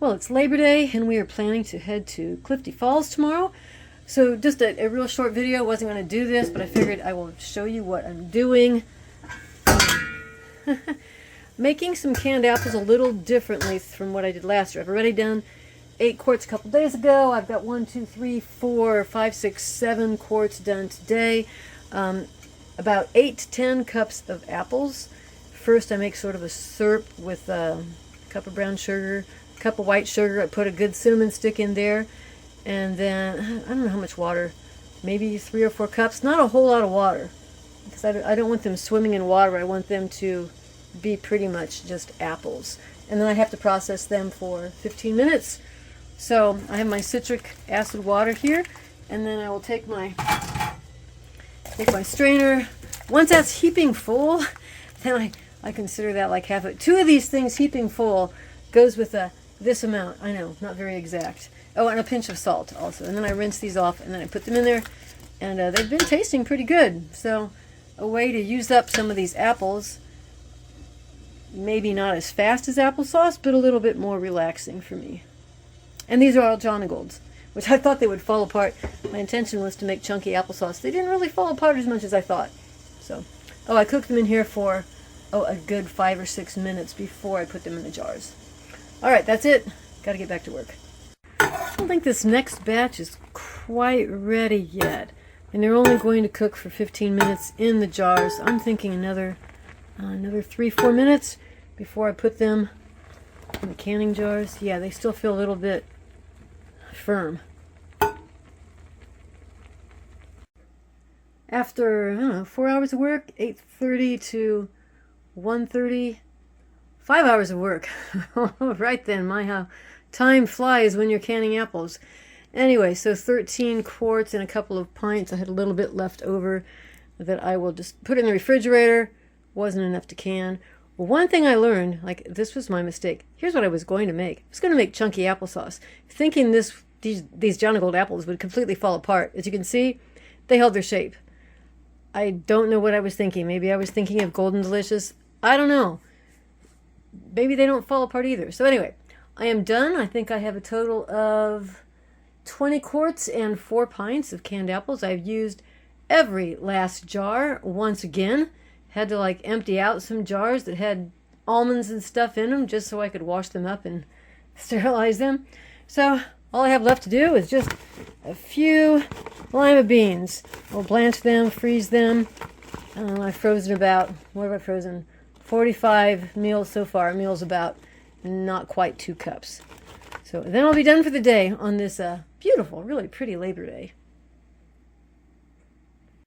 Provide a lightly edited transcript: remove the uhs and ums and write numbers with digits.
Well, it's Labor Day, and we are planning to head to Clifty Falls tomorrow. So just a real short video. Wasn't going to do this, but I figured I will show you what I'm doing. Making some canned apples a little differently from what I did last year. I've already done 8 quarts a couple days ago. I've got 1, 2, 3, 4, 5, 6, 7 quarts done today. About 8 to 10 cups of apples. First, I make sort of a syrup with a cup of brown sugar, a cup of white sugar. I put a good cinnamon stick in there, and then I don't know how much water, maybe 3 or 4 cups. Not a whole lot of water, because I don't want them swimming in water. I want them to be pretty much just apples, and then I have to process them for 15 minutes. So I have my citric acid water here, and then I will take my strainer. Once that's heaping full, then I consider that like half it. 2 of these things heaping full goes with this amount. I know, not very exact. Oh, and a pinch of salt also. And then I rinse these off, and then I put them in there, and they've been tasting pretty good. So a way to use up some of these apples, maybe not as fast as applesauce, but a little bit more relaxing for me. And these are all John & Golds, which I thought they would fall apart. My intention was to make chunky applesauce. They didn't really fall apart as much as I thought. So, oh, I cooked them in here for, a good 5 or 6 minutes before I put them in the jars. All right, that's it. Got to get back to work. I don't think this next batch is quite ready yet. And they're only going to cook for 15 minutes in the jars. I'm thinking another 3-4 minutes before I put them in the canning jars. Yeah, they still feel a little bit firm. After, I don't know, 4 hours of work, 8:30 to 1:30, 5 hours of work. Right then, how time flies when you're canning apples. Anyway, so 13 quarts and a couple of pints. I had a little bit left over that I will just put in the refrigerator. Wasn't enough to can. Well, one thing I learned, like this was my mistake. Here's what I was going to make. I was going to make chunky applesauce, thinking these John & Gold apples would completely fall apart. As you can see, they held their shape. I don't know what I was thinking. Maybe I was thinking of Golden Delicious. I don't know. Maybe they don't fall apart either. So anyway, I am done. I think I have a total of 20 quarts and 4 pints of canned apples. I've used every last jar once again. Had to like empty out some jars that had almonds and stuff in them just so I could wash them up and sterilize them. So all I have left to do is just a few lima beans. We'll blanch them, freeze them. I've frozen about, what have I frozen? 45 meals so far. Meals about not quite 2 cups. So then I'll be done for the day on this beautiful, really pretty Labor Day.